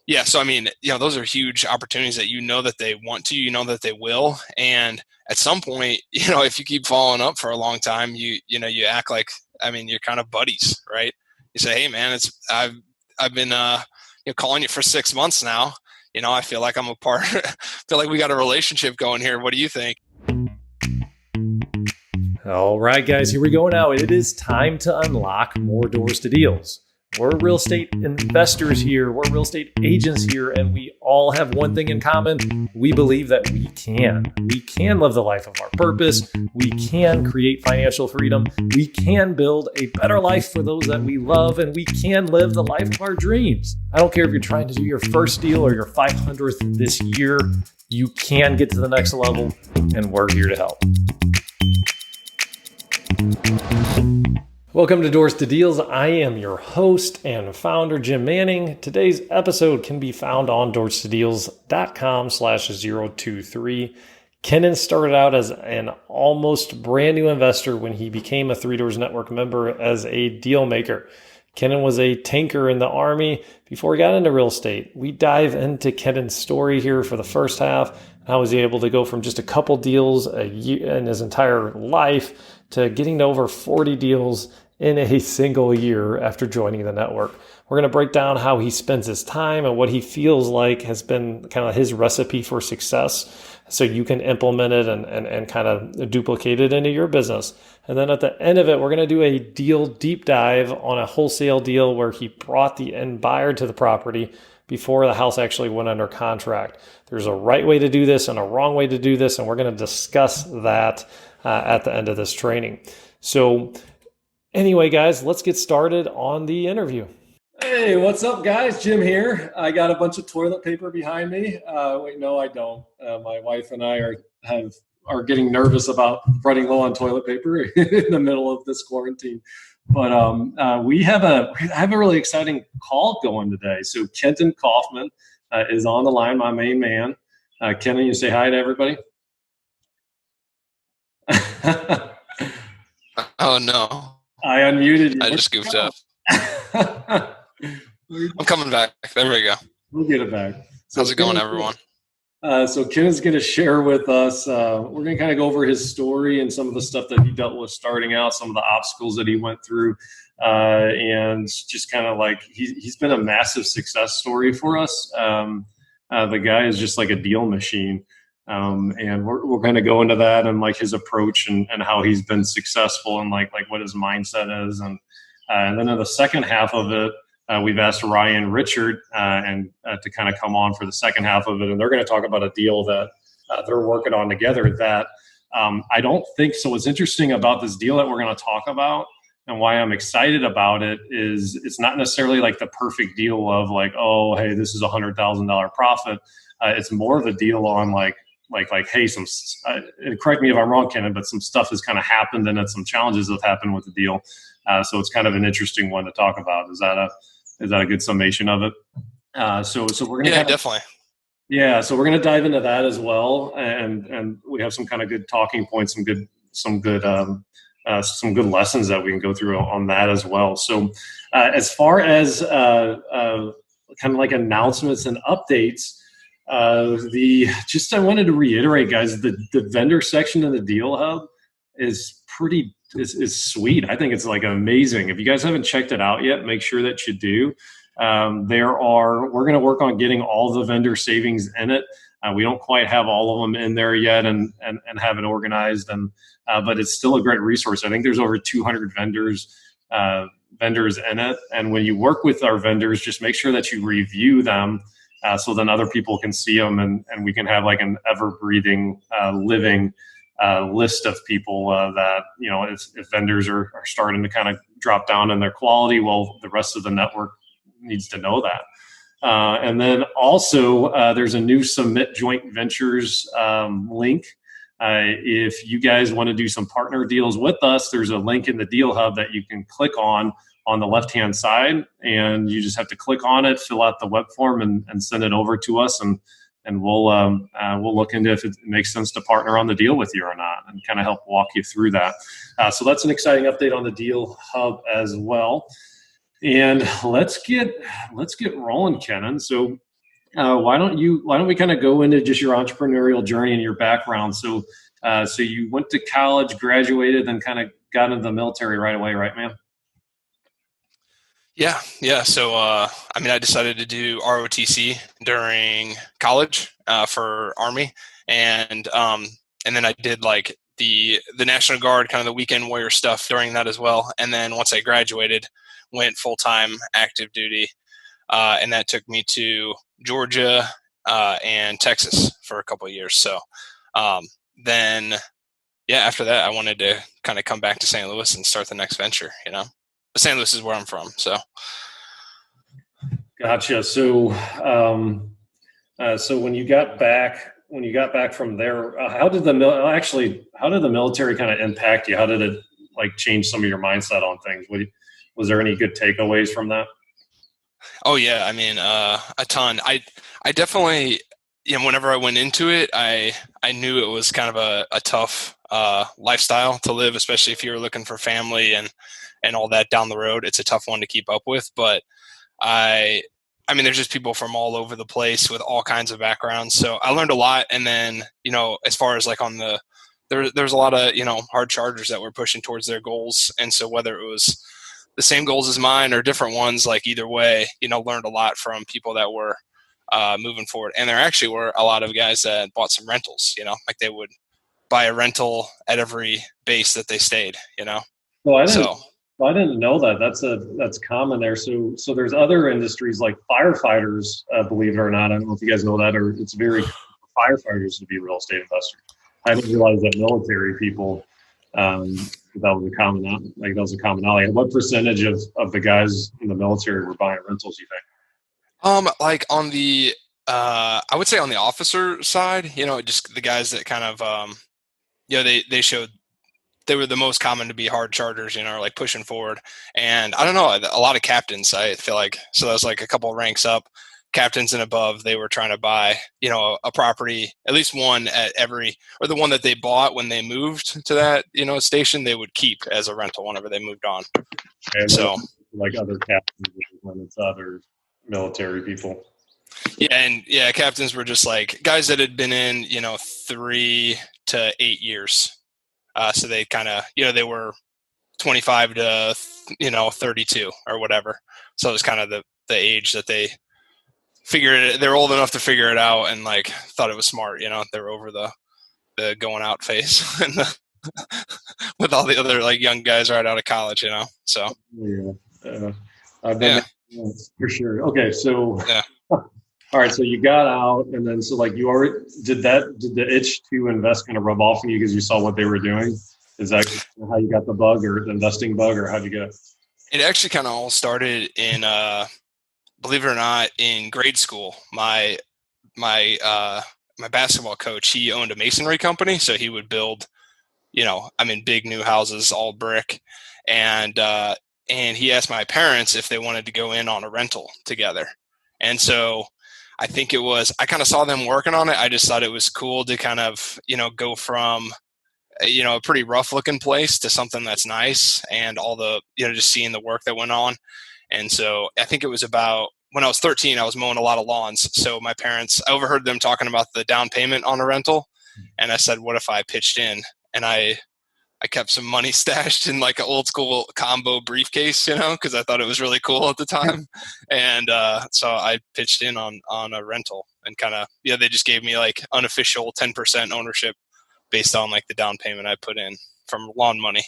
Yeah. So, I mean, those are huge opportunities that that they want to, that they will. And at some point, if you keep following up for a long time, you act like, I mean, you're kind of buddies, right? You say, hey man, I've been, calling you for 6 months now. I feel like I'm a part, feel like we got a relationship going here. What do you think? All right, guys, here we go now. It is time to unlock more doors to deals. We're real estate investors here. We're real estate agents here, and we all have one thing in common. We believe that we can. We can live the life of our purpose. We can create financial freedom. We can build a better life for those that we love, and we can live the life of our dreams. I don't care if you're trying to do your first deal or your 500th this year. You can get to the next level, and we're here to help. Welcome to Doors to Deals. I am your host and founder, Jim Manning. Today's episode can be found on doorstodeals.com/023. Kenton started out as an almost brand new investor when he became a Three Doors Network member as a deal maker. Kenton was a tanker in the Army before he got into real estate. We dive into Kenton's story here for the first half. How was he able to go from just a couple deals a year in his entire life to getting to over 40 deals in a single year after joining the network. We're going to break down how he spends his time and what he feels like has been kind of his recipe for success so you can implement it and kind of duplicate it into your business. And then at the end of it, we're going to do a deal deep dive on a wholesale deal where he brought the end buyer to the property before the house actually went under contract. There's a right way to do this and a wrong way to do this, and we're going to discuss that at the end of this training. So anyway, guys, let's get started on the interview. Hey, what's up, guys? Jim here. I got a bunch of toilet paper behind me. Wait, no, I don't. My wife and I are getting nervous about running low on toilet paper in the middle of this quarantine. But we have a really exciting call going today. So Kenton Kaufman is on the line, my main man. Kenton, you say hi to everybody. Oh no. I unmuted you. I just goofed up. I'm coming back. There we go. We'll get it back. How's it going, everyone? So Ken is going to share with us, we're going to kind of go over his story and some of the stuff that he dealt with starting out, some of the obstacles that he went through, and just kind of like he's been a massive success story for us. The guy is just like a deal machine. And we're going to go into that and like his approach and how he's been successful and like what his mindset is. And then in the second half of it, we've asked Ryan Richard to kind of come on for the second half of it. And they're going to talk about a deal that they're working on together that I don't think. So what's interesting about this deal that we're going to talk about and why I'm excited about it is it's not necessarily like the perfect deal of like, oh, hey, this is $100,000 profit. It's more of a deal on like, hey, correct me if I'm wrong, Kenton, but some stuff has kind of happened and some challenges have happened with the deal. So it's kind of an interesting one to talk about. Is that a good summation of it? So we're gonna definitely. Yeah, so we're gonna dive into that as well, and we have some kind of good talking points, some good lessons that we can go through on that as well. So as far as kind of like announcements and updates. I wanted to reiterate, guys, the vendor section of the Deal Hub is sweet. I think it's like amazing. If you guys haven't checked it out yet, make sure that you do. We're going to work on getting all the vendor savings in it. We don't quite have all of them in there yet and have it organized, but it's still a great resource. I think there's over 200 vendors in it. And when you work with our vendors, just make sure that you review them. So then other people can see them and we can have like an ever-breathing, living list of people that, if vendors are starting to kind of drop down in their quality, well, the rest of the network needs to know that. And then also there's a new Submit Joint Ventures link. If you guys want to do some partner deals with us, there's a link in the Deal Hub that you can click on the left-hand side, and you just have to click on it, fill out the web form, and send it over to us, and we'll look into if it makes sense to partner on the deal with you or not, and kind of help walk you through that. So that's an exciting update on the Deal Hub as well. And let's get rolling, Kenton. So Why don't we kind of go into just your entrepreneurial journey and your background? So you went to college, graduated, then kind of got into the military right away, right, man? Yeah, yeah. So, I mean, I decided to do ROTC during college for Army, and and then I did like the National Guard, kind of the weekend warrior stuff during that as well. And then once I graduated, went full time active duty, and that took me to Georgia and Texas for a couple of years. So, um, then yeah, after that, I wanted to kind of come back to St. Louis and start the next venture. But St. Louis is where I'm from, so. Gotcha. So when you got back from there, how did the military kind of impact you? How did it like change some of your mindset on things? Was there any good takeaways from that? Oh yeah, I mean, a ton. I definitely, whenever I went into it, I knew it was kind of a tough lifestyle to live, especially if you're looking for family and all that down the road. It's a tough one to keep up with, but I I mean, there's just people from all over the place with all kinds of backgrounds. So I learned a lot. And then, as far as like on there's a lot of, hard chargers that were pushing towards their goals. And so whether it was the same goals as mine or different ones, like either way, learned a lot from people that were moving forward. And there actually were a lot of guys that bought some rentals, like they would buy a rental at every base that they stayed. Well, So, I didn't know that. That's common there. So there's other industries like firefighters, believe it or not. I don't know if you guys know that, or it's very firefighters to be real estate investors. I didn't realize that military people that was a commonality. What percentage of the guys in the military were buying rentals, you think? like on the, I would say on the officer side, just the guys that kind of, they showed they were the most common to be hard chargers, like pushing forward. And I don't know, a lot of captains, I feel like. So that was like a couple of ranks up, captains and above, they were trying to buy, a property, at least one at every, or the one that they bought when they moved to that, station, they would keep as a rental whenever they moved on. And then, So, like other captains when it's other military people. yeah. And yeah, captains were just like guys that had been in, 3 to 8 years. So they kind of, they were 25 to, 32 or whatever. So it was kind of the age that they figured it, they're old enough to figure it out and like thought it was smart, they were over the going out phase and with all the other like young guys right out of college. So Yeah, I've been there for sure. Okay, so yeah. All right, so you got out, and then so like you already did the itch to invest kind of rub off on you because you saw what they were doing? Is that how you got the bug or the investing bug, or how'd you get it? It actually kind of all started in, believe it or not, in grade school. My basketball coach, he owned a masonry company, so he would build, big new houses, all brick, and he asked my parents if they wanted to go in on a rental together, and so I think I kind of saw them working on it. I just thought it was cool to kind of, go from, a pretty rough looking place to something that's nice and all the, just seeing the work that went on. And so I think it was about when I was 13, I was mowing a lot of lawns. So my parents, I overheard them talking about the down payment on a rental. And I said, what if I pitched in? And I kept some money stashed in like an old school combo briefcase, because I thought it was really cool at the time. And so I pitched in on a rental and kind of, they just gave me like unofficial 10% ownership based on like the down payment I put in from lawn money.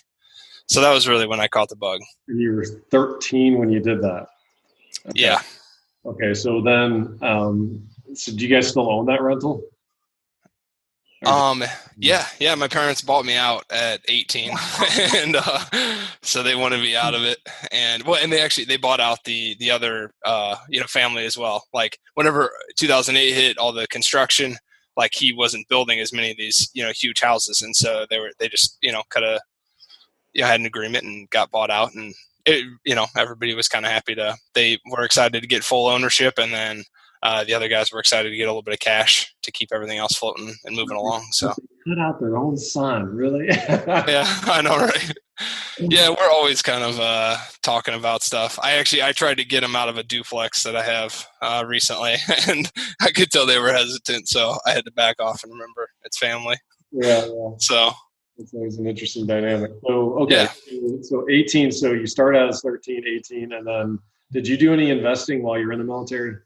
So that was really when I caught the bug. You were 13 when you did that. Okay. Yeah. Okay, so then, so do you guys still own that rental? Yeah. My parents bought me out at 18 and, so they wanted me out of it. And they bought out the other, family as well. Like whenever 2008 hit, all the construction, like he wasn't building as many of these, huge houses. And so they just, had an agreement and got bought out, and it, everybody was kind of happy they were excited to get full ownership. And then, the other guys were excited to get a little bit of cash to keep everything else floating and moving along. So cut out their own son, really? yeah, I know, right? Yeah, we're always kind of talking about stuff. I tried to get them out of a duplex that I have recently, and I could tell they were hesitant, so I had to back off and remember it's family. Yeah, yeah. So It's always an interesting dynamic. So, okay, yeah, so 18, so you start out as 13, 18, and then did you do any investing while you're in the military?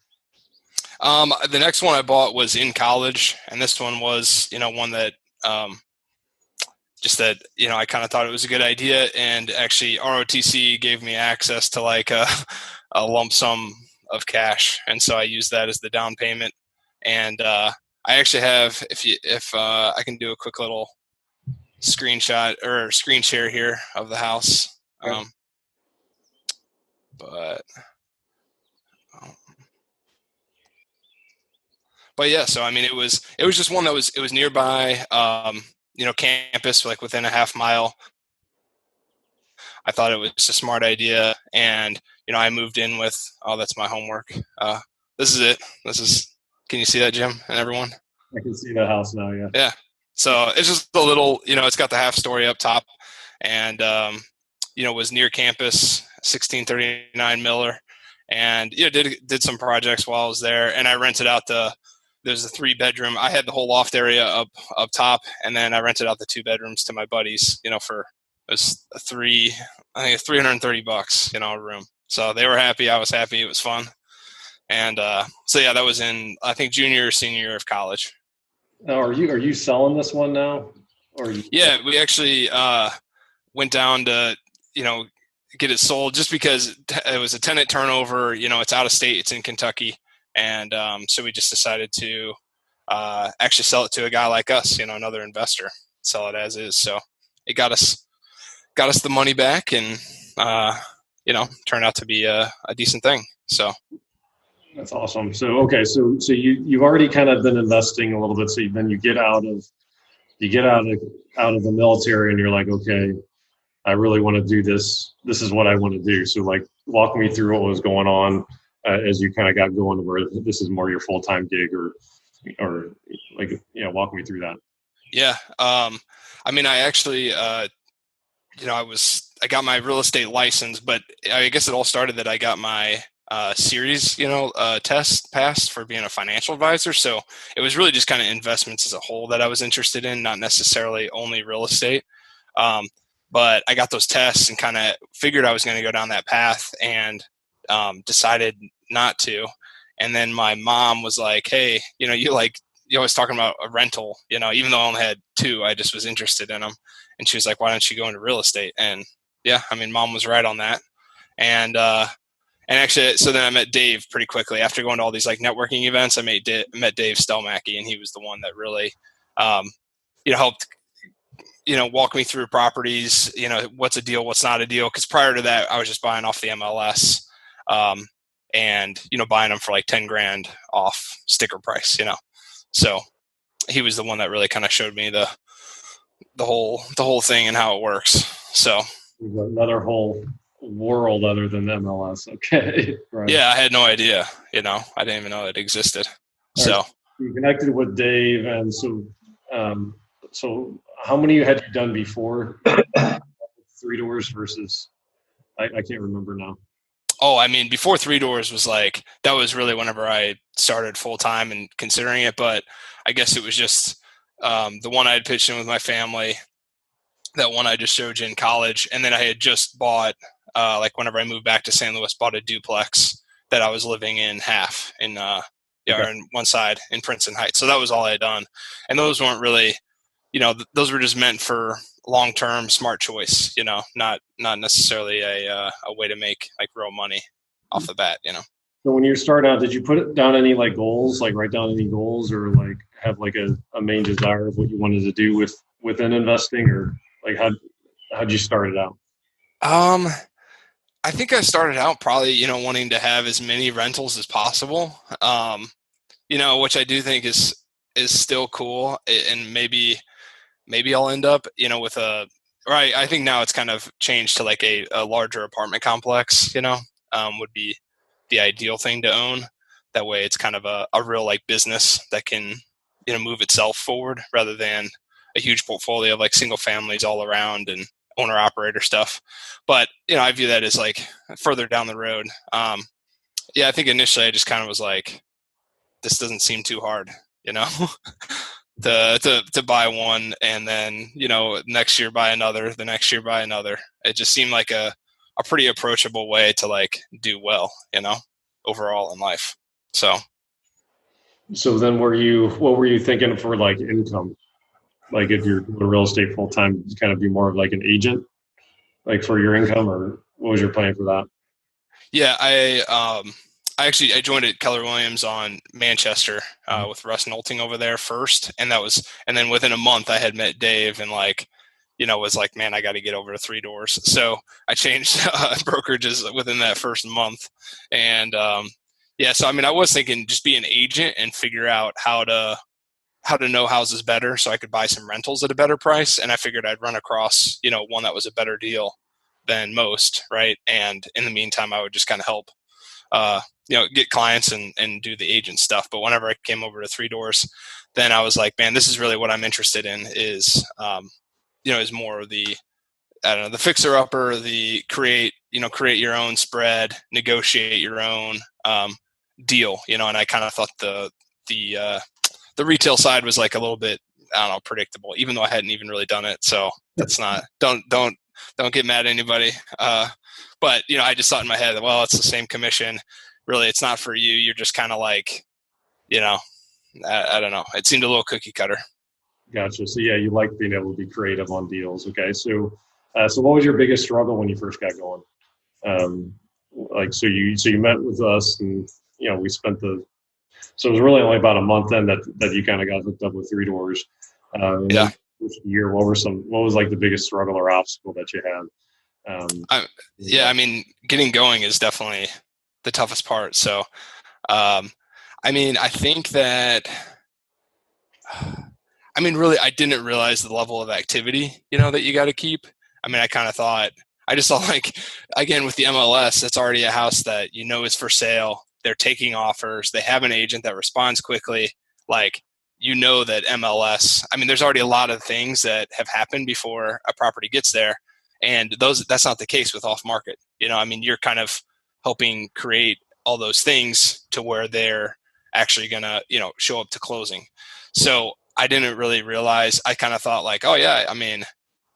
the next one I bought was in college, and this one was one that um, just that I kind of thought it was a good idea, and actually ROTC gave me access to like a lump sum of cash, and so I used that as the down payment. And I actually have, if I can do a quick little screenshot or screen share here of the house, Okay. but um, but yeah, so I mean it was just one that it was nearby, campus, like within a half mile. I thought it was a smart idea, and I moved in with. Oh, that's my homework. This is it. This is. Can you see that, Jim, and everyone? I can see the house now, yeah. Yeah. So it's just a little. It's got the half story up top, and was near campus, 1639 Miller, and did some projects while I was there, and I rented out there's a 3-bedroom. I had the whole loft area up top, and then I rented out the 2 bedrooms to my buddies, for it was I think $330, a room. So they were happy, I was happy, it was fun. And so yeah, that was in I think junior or senior year of college. Now, are you selling this one now? Or Yeah, we actually went down to, get it sold just because it was a tenant turnover. It's out of state, it's in Kentucky. And so we just decided to actually sell it to a guy like us, another investor, sell it as is. So it got us the money back, and turned out to be a decent thing. So That's awesome. So okay, so you've already kind of been investing a little bit. So then you get out of the military, and you're like, okay, I really want to do this. This is what I want to do. So like, walk me through what was going on as you kind of got going, where this is more your full time gig, or like walk me through that. yeah, I mean, I actually I got my real estate license, but I guess it all started that I got my series, test passed for being a financial advisor. So it was really just kind of investments as a whole that I was interested in, not necessarily only real estate. Um, but I got those tests and kind of figured I was going to go down that path, and decided not to. And then my mom was like, "Hey, you always talking about a rental, even though I only had 2, I just was interested in them." And she was like, "Why don't you go into real estate?" And yeah, I mean, mom was right on that. And actually, so then I met Dave pretty quickly after going to all these like networking events. I met Dave Stelmacki, and he was the one that really, um, helped, walk me through properties. What's a deal, what's not a deal. Because prior to that, I was just buying off the MLS, and buying them for like 10 grand off sticker price. So he was the one that really kind of showed me the whole thing and how it works. So Another whole world other than MLS. Okay, right. yeah, I had no idea. I didn't even know it existed. All right, So so you connected with Dave, and so how many had you done before 3 doors versus I can't remember now. oh, I mean, before 3 doors was like, that was really whenever I started full time and considering it. But I guess it was just the one I had pitched in with my family, that one I just showed you in college. And then I had just bought, like whenever I moved back to St. Louis, bought a duplex that I was living in half in, Okay. on one side in Princeton Heights. So that was all I had done. And those weren't really, those were just meant for long-term smart choice, not necessarily a way to make like real money off the bat. So when you start out, did you put down any like goals, like write down any goals, or like have like a main desire of what you wanted to do within investing, or like how'd you start it out? Um, I think I started out probably, wanting to have as many rentals as possible. Which I do think is still cool, and maybe I'll end up, with or I think now it's kind of changed to like a larger apartment complex, would be the ideal thing to own. That way it's kind of a real like business that can, move itself forward rather than a huge portfolio of like single families all around. And owner operator stuff. But, I view that as like further down the road. Yeah, I think initially I just kind of was like, this doesn't seem too hard, you know, to buy one, and then, next year buy another, the next year buy another. It just seemed like a pretty approachable way to like do well, overall in life. So then what were you thinking for like income? Like if you're doing real estate full time, kind of be more of like an agent, like for your income, or what was your plan for that? Yeah, I joined at Keller Williams on Manchester with Russ Nolting over there first, and then within a month I had met Dave and like, was like, man, I got to get over to Three Doors. So I changed brokerages within that first month, and yeah, so I mean, I was thinking just be an agent and figure out how to know houses better so I could buy some rentals at a better price, and I figured I'd run across one that was a better deal than most, right? And in the meantime, I would just kind of help get clients and do the agent stuff. But whenever I came over to Three Doors, then I was like, man, this is really what I'm interested in is more of the, I don't know, the fixer upper, the create your own spread, negotiate your own deal, and I kind of thought the retail side was like a little bit, I don't know, predictable, even though I hadn't even really done it. So that's not, don't get mad at anybody. But, I just thought in my head, well, it's the same commission. Really, it's not for you. You're just kind of like, I don't know. It seemed a little cookie cutter. Gotcha. So yeah, you like being able to be creative on deals. Okay. So, so what was your biggest struggle when you first got going? So you met with us, and we spent so it was really only about a month then that you kind of got hooked up with Three Doors. Yeah. First year, what was like the biggest struggle or obstacle that you had? Yeah, I mean, getting going is definitely the toughest part. So, I mean, I think that, I mean, really, I didn't realize the level of activity, that you got to keep. I mean, I just thought like, again, with the MLS, it's already a house that is for sale. They're taking offers. They have an agent that responds quickly. Like, that MLS, I mean, there's already a lot of things that have happened before a property gets there. And that's not the case with off market. I mean, you're kind of helping create all those things to where they're actually going to, show up to closing. So I didn't really realize, I kind of thought like, oh yeah, I mean,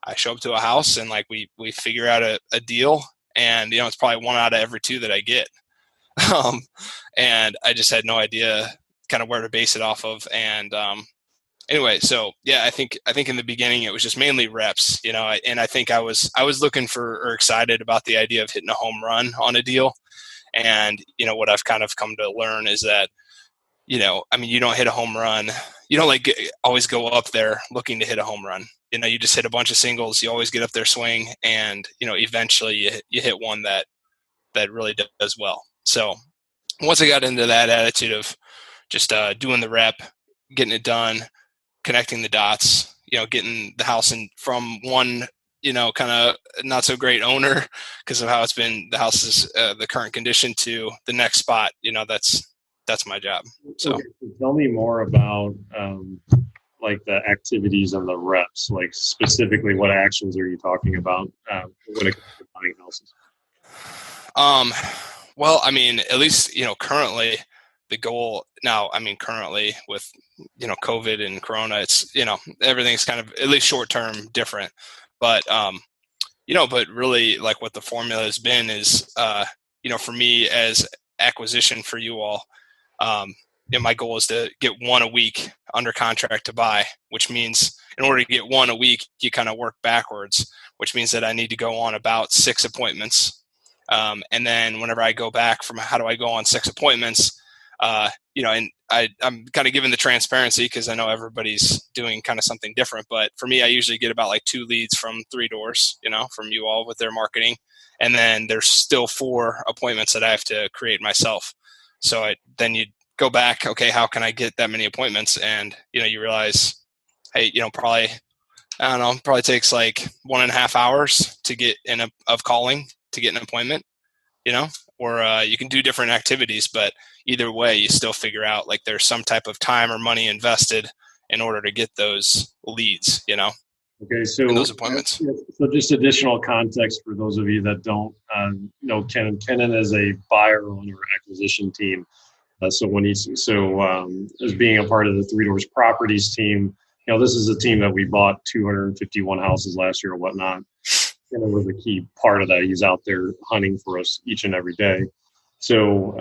I show up to a house and like we figure out a deal, and, it's probably one out of every two that I get. And I just had no idea kind of where to base it off of. And, anyway, so yeah, I think in the beginning it was just mainly reps, and I think I was looking for or excited about the idea of hitting a home run on a deal. And, what I've kind of come to learn is that, I mean, you don't hit a home run. You don't like always go up there looking to hit a home run. You just hit a bunch of singles. You always get up there, swing, and, eventually you hit one that really does well. So once I got into that attitude of just doing the rep, getting it done, connecting the dots, getting the house in from one, kind of not so great owner because of how it's been, the house is the current condition, to the next spot, that's my job. So okay, tell me more about like the activities and the reps, like specifically what actions are you talking about when it comes to buying houses? Well, I mean, at least, currently the goal now, I mean, currently with, COVID and Corona, it's, everything's kind of at least short term different, but, but really like what the formula has been is, for me as acquisition for you all, my goal is to get one a week under contract to buy, which means in order to get one a week, you kind of work backwards, which means that I need to go on about 6 appointments. And then whenever I go back from how do I go on 6 appointments, and I'm kind of giving the transparency because I know everybody's doing kind of something different. But for me, I usually get about like 2 leads from Three Doors, from you all with their marketing. And then there's still 4 appointments that I have to create myself. So then you go back, okay, how can I get that many appointments? And, you realize, hey, probably, I don't know, probably takes like 1.5 hours to get of calling to get an appointment, or you can do different activities, but either way, you still figure out like there's some type of time or money invested in order to get those leads, Okay, in so those appointments. just additional context for those of you that don't know Kenton. Kenton is a buyer on our acquisition team. As being a part of the Three Doors Properties team, this is a team that we bought 251 houses last year or whatnot. And it was a key part of that. He's out there hunting for us each and every day. So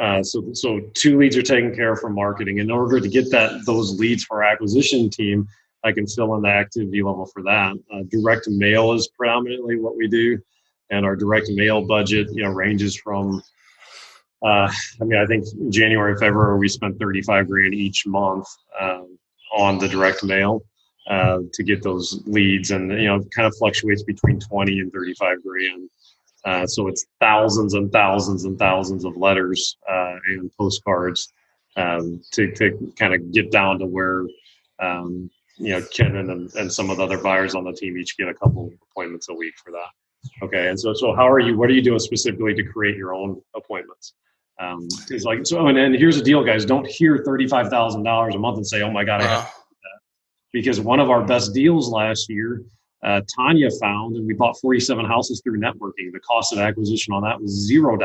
two leads are taken care of from marketing. In order to get those leads for our acquisition team, I can fill in the activity level for that. Direct mail is predominantly what we do, and our direct mail budget, ranges from. I think January, February, we spent 35 grand each month on the direct mail to get those leads, and kind of fluctuates between 20 and 35 grand. So it's thousands and thousands and thousands of letters and postcards to kind of get down to where Kenton and some of the other buyers on the team each get a couple appointments a week for that. Okay, and so what are you doing specifically to create your own appointments? And here's the deal, guys. Don't hear $35,000 a month and say, "Oh my God, I have to do that." Because one of our best deals last year, Tanya found, and we bought 47 houses through networking. The cost of acquisition on that was $0.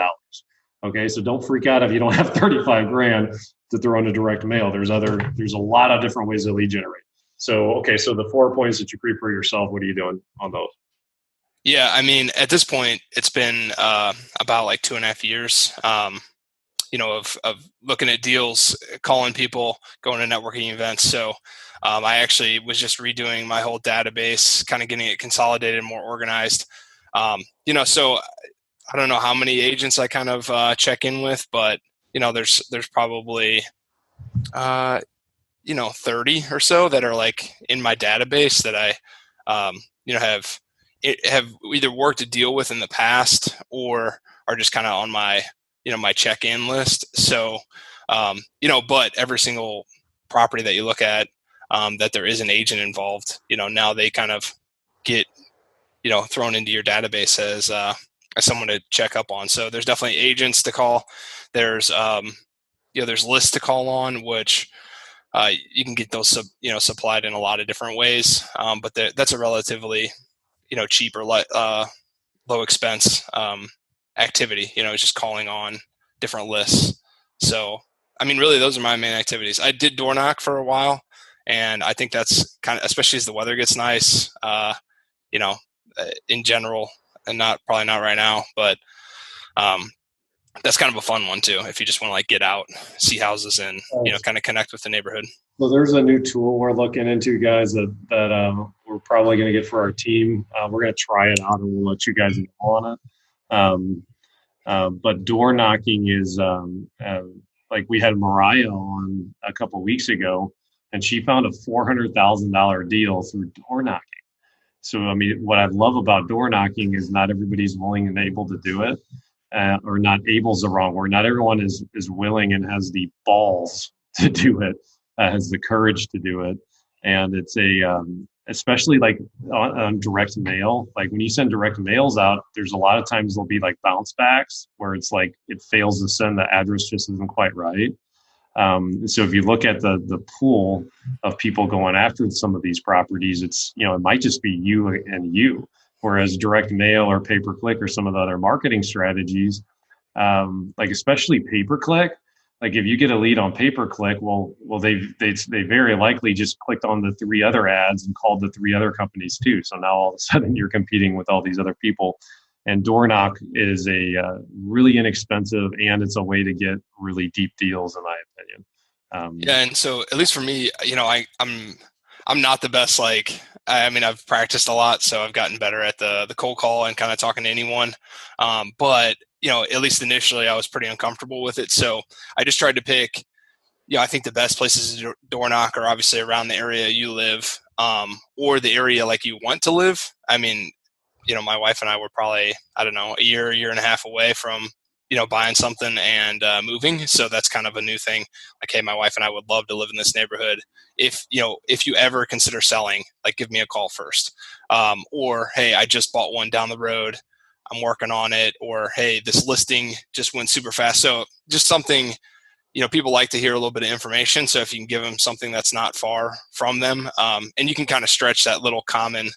Okay, so don't freak out if you don't have 35 grand to throw into direct mail. There's a lot of different ways to lead generate. So the 4 points that you create for yourself, what are you doing on those? Yeah, I mean, at this point, it's been about like 2.5 years. Of looking at deals, calling people, going to networking events. So I actually was just redoing my whole database, kind of getting it consolidated, more organized. So I don't know how many agents I kind of check in with, but there's probably 30 or so that are like in my database that I have either worked a deal with in the past or are just kind of on my my check-in list. So, but every single property that you look at, that there is an agent involved, now they kind of get, thrown into your database as someone to check up on. So there's definitely agents to call. There's, there's lists to call on, which you can get those, supplied in a lot of different ways. But that's a relatively, cheap or low expense activity. It's just calling on different lists. So, I mean, really, those are my main activities. I did door knock for a while, and I think that's kind of, especially as the weather gets nice, in general, and probably not right now, but that's kind of a fun one too. If you just want to like get out, see houses, and kind of connect with the neighborhood. So there's a new tool we're looking into, guys, that we're probably going to get for our team. We're going to try it out, and we'll let you guys know on it. But door knocking is like we had Mariah on a couple of weeks ago, and she found a $400,000 deal through door knocking. So, I mean, what I love about door knocking is not everybody's willing and able to do it, or not able is the wrong word. Not everyone is willing and has the balls to do it, has the courage to do it. And it's especially like on direct mail, like when you send direct mails out, there's a lot of times there'll be like bounce backs where it's like it fails to send, the address just isn't quite right. So if you look at the pool of people going after some of these properties, it's, it might just be you and you, whereas direct mail or pay-per-click or some of the other marketing strategies, like especially pay-per-click, like if you get a lead on pay-per-click, well, they very likely just clicked on the 3 other ads and called the 3 other companies too. So now all of a sudden you're competing with all these other people. And door knock is a really inexpensive, and it's a way to get really deep deals, in my opinion. Yeah, and so at least for me, I'm not the best. Like, I mean, I've practiced a lot, so I've gotten better at the cold call and kind of talking to anyone. But at least initially, I was pretty uncomfortable with it. So I just tried to pick. I think the best places to door knock are obviously around the area you live, or the area like you want to live. I mean, my wife and I were probably, I don't know, a year and a half away from, buying something and moving. So that's kind of a new thing. Like, hey, my wife and I would love to live in this neighborhood. If you ever consider selling, like, give me a call first. Or, hey, I just bought one down the road, I'm working on it. Or, hey, this listing just went super fast. So just something, people like to hear a little bit of information. So if you can give them something that's not far from them, and you can kind of stretch that little common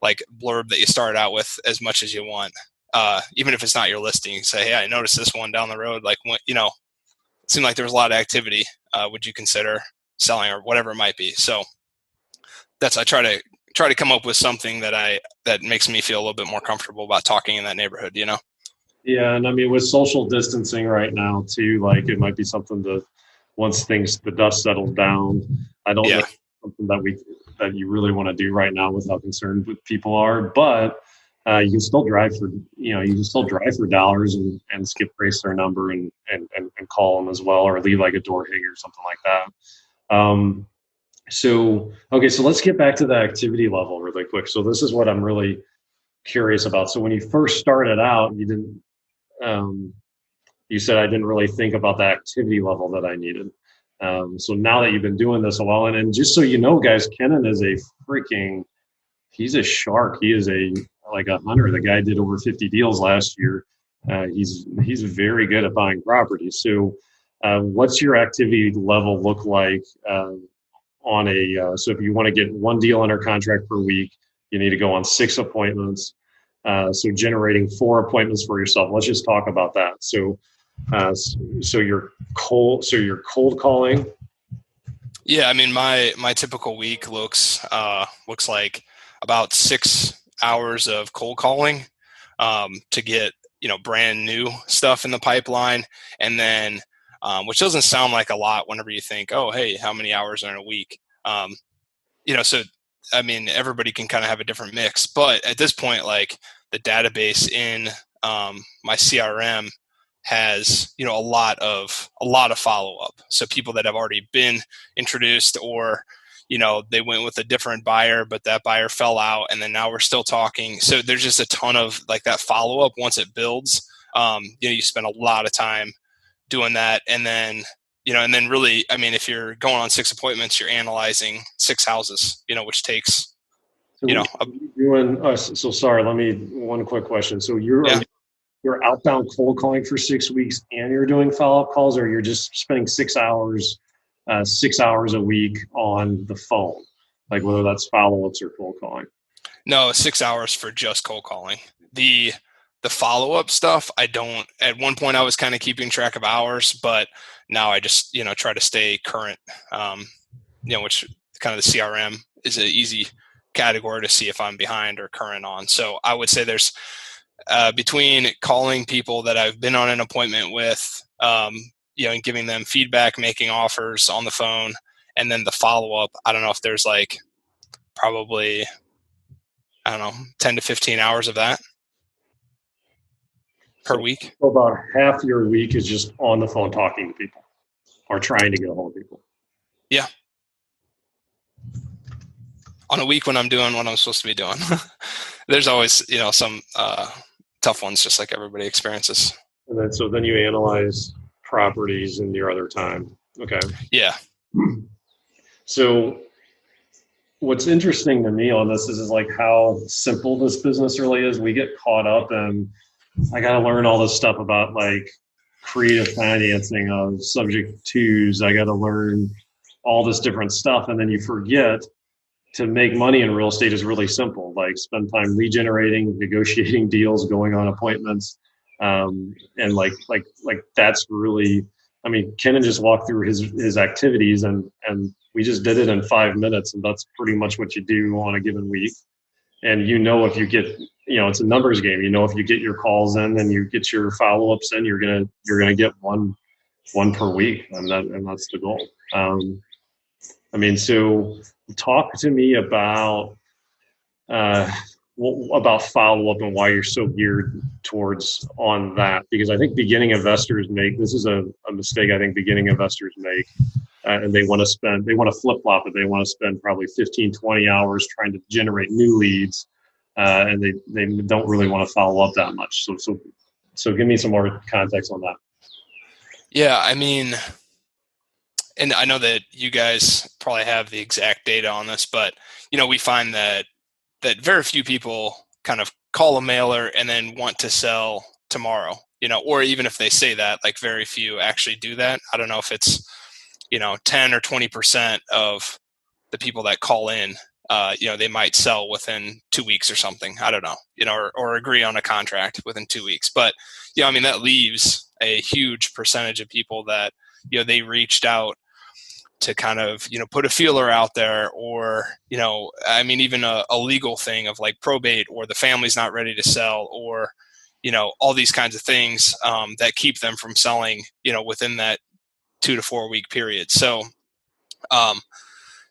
like blurb that you start out with as much as you want. Even if it's not your listing, you say, hey, I noticed this one down the road. Like, you know, it seemed like there was a lot of activity. Would you consider selling or whatever it might be? So I try to come up with something that makes me feel a little bit more comfortable about talking in that neighborhood, you know? Yeah, and I mean with social distancing right now too, like it might be something to once the dust settles down. I don't know Yeah. if it's something that you really want to do right now with how concerned people are, but you can still drive for dollars and skip trace their number and call them as well, or leave like a door hanger or something like that. So okay, so let's get back to the activity level really quick. So this is what I'm really curious about. So when you first started out, you didn't um, you said I didn't really think about the activity level that I needed. So now that you've been doing this a while, and just so you know, guys, Kenton is he's a shark. He is like a hunter. The guy did over 50 deals last year. He's very good at buying properties. So what's your activity level look like so if you want to get one deal under contract per week, you need to go on 6 appointments. So generating 4 appointments for yourself. Let's just talk about that. So you're cold calling. Yeah, I mean my typical week looks like about 6 hours of cold calling to get, you know, brand new stuff in the pipeline, and then which doesn't sound like a lot whenever you think, oh, hey, how many hours are in a week? You know, so I mean everybody can kind of have a different mix, but at this point, like the database in my CRM has, you know, a lot of follow up. So people that have already been introduced, or, you know, they went with a different buyer, but that buyer fell out, and then now we're still talking. So there's just a ton of like that follow up once it builds. You know, you spend a lot of time doing that, and then, you know, and then really, I mean, if you're going on 6 appointments, you're analyzing 6 houses, you know, which takes, So you know, so sorry. Let me one quick question. So yeah. you're outbound cold calling for 6 weeks, and you're doing follow up calls, or you're just spending 6 hours a week on the phone, like whether that's follow ups or cold calling. No, 6 hours for just cold calling. The follow up stuff, I don't. At one point, I was kind of keeping track of hours, but now I just, you know, try to stay current. You know, which kind of the CRM is an easy category to see if I'm behind or current on. So I would say there's between calling people that I've been on an appointment with, you know, and giving them feedback, making offers on the phone, and then the follow up. I don't know if there's like probably, I don't know, 10 to 15 hours of that per So week. about half your week is just on the phone talking to people or trying to get a hold of people. Yeah. On a week when I'm doing what I'm supposed to be doing. There's always, you know, some tough ones, just like everybody experiences. And then you analyze properties in your other time. Okay. Yeah. So what's interesting to me on this is like how simple this business really is. We get caught up in, I got to learn all this stuff about like creative financing of subject twos. I got to learn all this different stuff. And then you forget to make money in real estate is really simple. Like spend time lead generating, negotiating deals, going on appointments. And like that's really, I mean, Kenton just walked through his activities and we just did it in 5 minutes. And that's pretty much what you do on a given week. And you know, if you get, you know, it's a numbers game. You know, if you get your calls in and you get your follow-ups in, you're gonna get one per week, and that's the goal. I mean, so talk to me about follow-up and why you're so geared towards on that, because I think beginning investors make this is a mistake I think beginning investors make, and they want to flip-flop it. They want to spend probably 15, 20 hours trying to generate new leads, and they don't really want to follow up that much. So give me some more context on that. Yeah. I mean, and I know that you guys probably have the exact data on this, but, you know, we find that very few people kind of call a mailer and then want to sell tomorrow, you know, or even if they say that, like very few actually do that. I don't know if it's, you know, 10 or 20% of the people that call in they might sell within 2 weeks or something. I don't know, or agree on a contract within 2 weeks. But, I mean, that leaves a huge percentage of people that, they reached out to kind of, put a feeler out there, or, I mean, even a legal thing of like probate, or the family's not ready to sell, or, all these kinds of things that keep them from selling, within that 2 to 4 week period. So,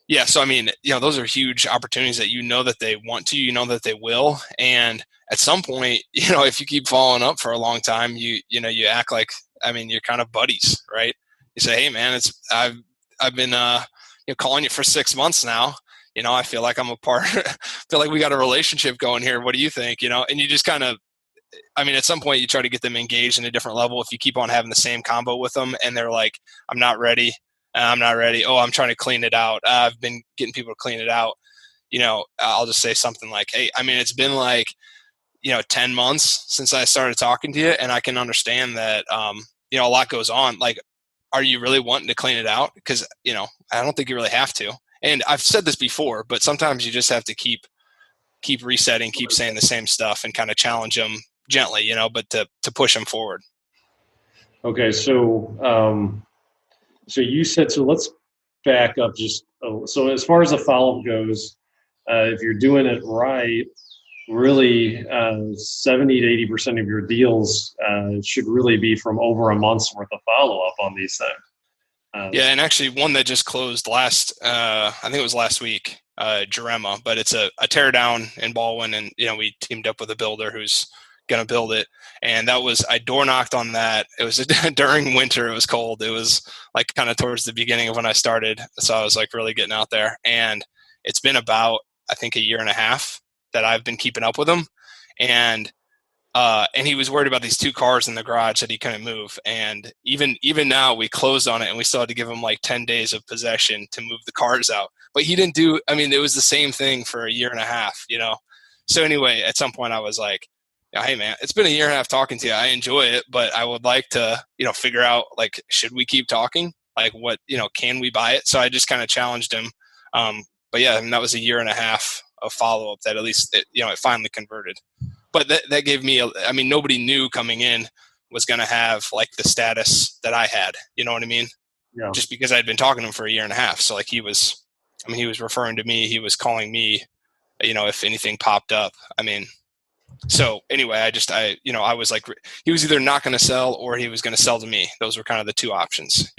yeah, so I mean, those are huge opportunities that that they want to, that they will, and at some point, if you keep following up for a long time, you act like, I mean, you're kind of buddies, right? You say, hey, man, I've been calling you for 6 months now. I feel like I'm a part. Feel like we got a relationship going here. What do you think? And you just kind of, I mean, at some point, you try to get them engaged in a different level. If you keep on having the same combo with them, and they're like, I'm not ready. I'm not ready. Oh, I'm trying to clean it out. I've been getting people to clean it out. I'll just say something like, hey, I mean, it's been like, 10 months since I started talking to you, and I can understand that, a lot goes on. Like, are you really wanting to clean it out? Because, I don't think you really have to. And I've said this before, but sometimes you just have to keep resetting, keep saying the same stuff, and kind of challenge them gently, but to push them forward. Okay. So you said, so let's back up just, so as far as the follow-up goes, if you're doing it right, really 70 to 80% of your deals should really be from over a month's worth of follow-up on these things. Yeah, and actually one that just closed I think it was last week, Jarema, but it's a tear down in Baldwin, and we teamed up with a builder who's going to build it. And I door knocked on that. It was during winter. It was cold. It was like kind of towards the beginning of when I started. So I was like really getting out there, and it's been about, I think, a year and a half that I've been keeping up with him. And he was worried about these 2 cars in the garage that he couldn't move. And even now we closed on it, and we still had to give him like 10 days of possession to move the cars out. But he didn't it was the same thing for a year and a half, So anyway, at some point I was like, hey man, it's been a year and a half talking to you. I enjoy it, but I would like to, figure out, like, should we keep talking? Like, what, can we buy it? So I just kind of challenged him. But yeah, I mean, that was a year and a half of follow-up that at least it finally converted. But that gave me, nobody knew coming in was going to have like the status that I had, you know what I mean? Yeah. Just because I'd been talking to him for a year and a half. So like he was referring to me, he was calling me, if anything popped up. So anyway, I was like, he was either not going to sell or he was going to sell to me. Those were kind of the 2 options,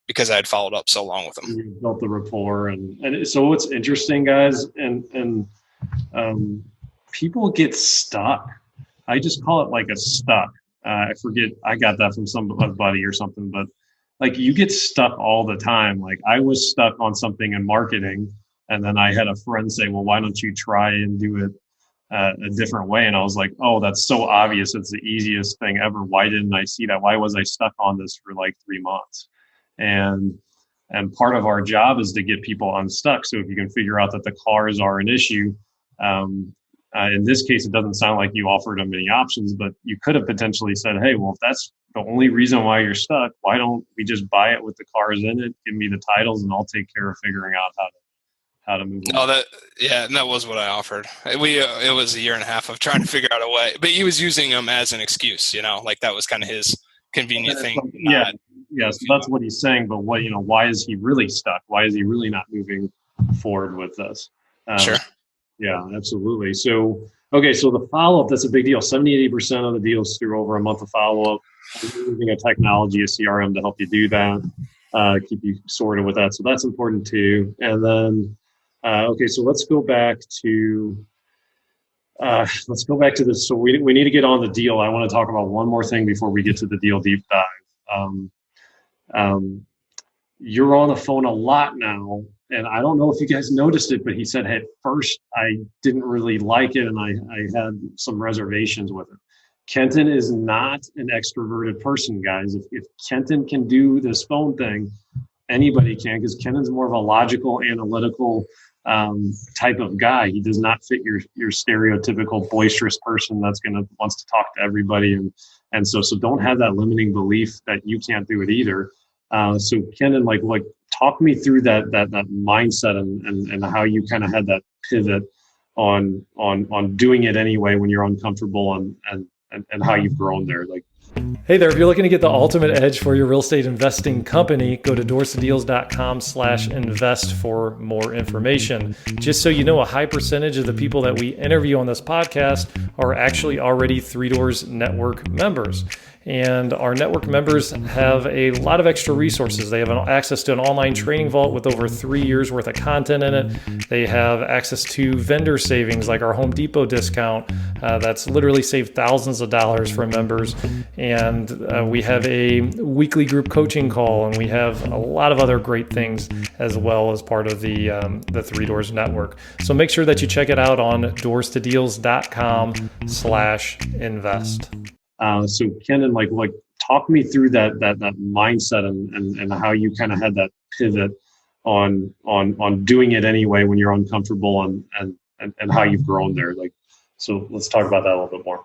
because I had followed up so long with him. You built the rapport. And so what's interesting, guys, and people get stuck. I just call it like a stuck. I forget, I got that from somebody or something, but like you get stuck all the time. Like I was stuck on something in marketing, and then I had a friend say, well, why don't you try and do it a different way? And I was like, oh, that's so obvious. It's the easiest thing ever. Why didn't I see that? Why was I stuck on this for like 3 months? And part of our job is to get people unstuck. So if you can figure out that the cars are an issue, in this case, it doesn't sound like you offered them any options, but you could have potentially said, hey, well, if that's the only reason why you're stuck, why don't we just buy it with the cars in it? Give me the titles and I'll take care of figuring out how to move on. And that was what I offered. It was a year and a half of trying to figure out a way, but he was using them as an excuse, like that was kind of his convenient thing. Yeah. So that's what he's saying. But why is he really stuck? Why is he really not moving forward with this? Sure. Yeah, absolutely. So, okay. So the follow-up, that's a big deal. 70, 80% of the deals through over a month of follow-up. Using a technology, a CRM to help you do that, keep you sorted with that. So that's important too. And then, okay, so let's go back to this. So we need to get on the deal. I want to talk about one more thing before we get to the deal deep dive. You're on the phone a lot now, and I don't know if you guys noticed it, but he said, hey, at first I didn't really like it, and I had some reservations with it. Kenton is not an extroverted person, guys. If Kenton can do this phone thing, anybody can, because Kenton's more of a logical, analytical type of guy. He does not fit your stereotypical boisterous person that's wants to talk to everybody, and so don't have that limiting belief that you can't do it either. So Kenton, like talk me through that mindset and how you kind of had that pivot on doing it anyway when you're uncomfortable, and how you've grown there. Like, hey there, if you're looking to get the ultimate edge for your real estate investing company, go to doorstodeals.com/invest for more information. Just so you know, a high percentage of the people that we interview on this podcast are actually already Three Doors Network members. And our network members have a lot of extra resources. They have access to an online training vault with over 3 years worth of content in it. They have access to vendor savings like our Home Depot discount that's literally saved thousands of dollars for members. And we have a weekly group coaching call, and we have a lot of other great things as well as part of the Three Doors Network. So make sure that you check it out on doorstodeals.com/invest. So Kenton, like talk me through that mindset and how you kind of had that pivot on doing it anyway when you're uncomfortable, and how you've grown there. Like, so let's talk about that a little bit more.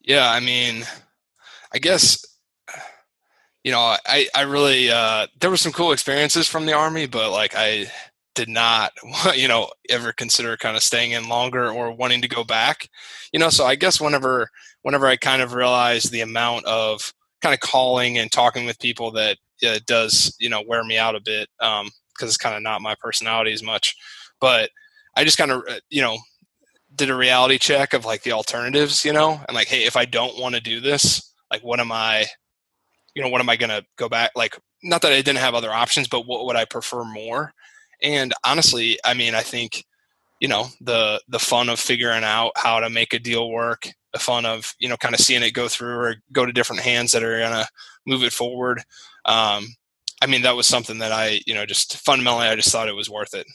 Yeah, I mean, I guess, I really, there were some cool experiences from the Army, but like I did not, ever consider kind of staying in longer or wanting to go back, so I guess whenever I kind of realized the amount of kind of calling and talking with people that it does, wear me out a bit, because it's kind of not my personality as much, but I just kind of, did a reality check of like the alternatives, and like, hey, if I don't want to do this, like, what am I going to go back? Like, not that I didn't have other options, but what would I prefer more? And honestly, I mean, I think, the fun of figuring out how to make a deal work, the fun of, kind of seeing it go through or go to different hands that are going to move it forward. I mean, that was something that I, just fundamentally, I just thought it was worth it.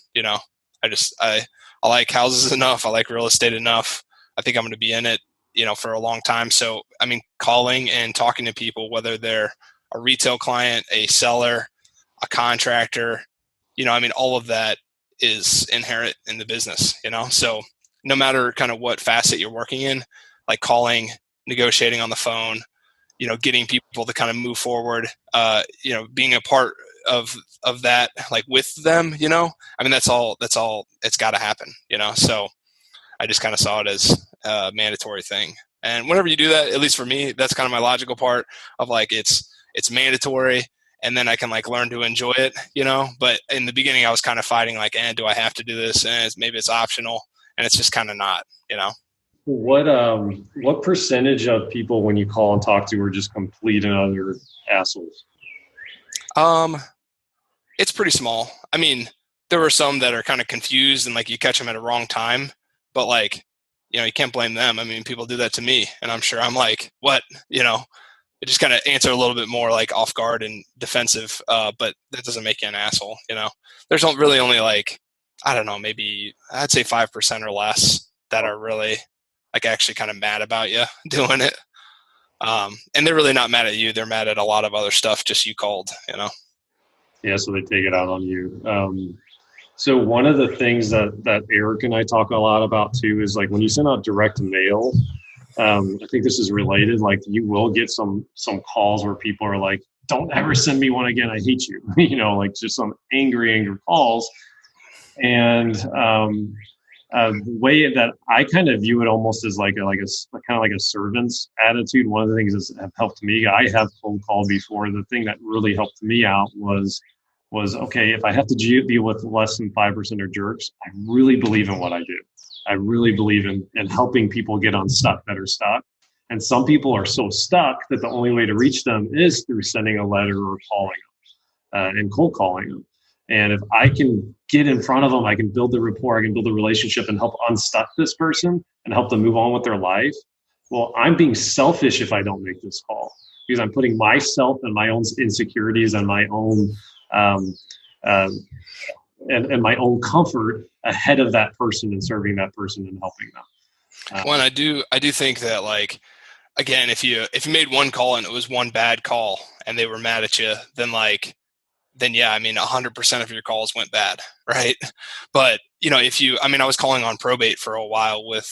I like houses enough. I like real estate enough. I think I'm going to be in it, for a long time. So, I mean, calling and talking to people, whether they're a retail client, a seller, a contractor, I mean, all of that is inherent in the business, so no matter kind of what facet you're working in, like calling, negotiating on the phone, getting people to kind of move forward, being a part of that, like with them, I mean, that's all it's got to happen, so I just kind of saw it as a mandatory thing. And whenever you do that, at least for me, that's kind of my logical part of like, it's mandatory. And then I can like learn to enjoy it, but in the beginning I was kind of fighting like, do I have to do this? And maybe it's optional, and it's just kind of not, What percentage of people when you call and talk to are just complete and utter assholes? It's pretty small. I mean, there were some that are kind of confused and like you catch them at a wrong time, but like, you can't blame them. I memean, people do that to me, and I'm sure I'm like, what, it just kind of answer a little bit more like off guard and defensive, but that doesn't make you an asshole. There's really only like, I don't know, maybe I'd say 5% or less that are really like actually kind of mad about you doing it. And they're really not mad at you. They're mad at a lot of other stuff. Just you called, Yeah. So they take it out on you. So one of the things that Eric and I talk a lot about too is like when you send out direct mail, I think this is related. Like you will get some calls where people are like, "Don't ever send me one again. I hate you." Like just some angry calls. And the way that I kind of view it almost as like a kind of like a servant's attitude. One of the things that have helped me, I have cold called before. The thing that really helped me out was okay, if I have to deal with less than 5% of jerks, I really believe in what I do. I really believe in helping people get unstuck that are stuck. And some people are so stuck that the only way to reach them is through sending a letter or calling them and cold calling them. And if I can get in front of them, I can build the rapport, I can build a relationship and help unstuck this person and help them move on with their life. Well, I'm being selfish if I don't make this call because I'm putting myself and my own insecurities and my own and my own comfort ahead of that person and serving that person and helping them. Well, I do think that like, again, if you made one call and it was one bad call and they were mad at you, then yeah, I mean, 100% of your calls went bad, right? But I was calling on probate for a while with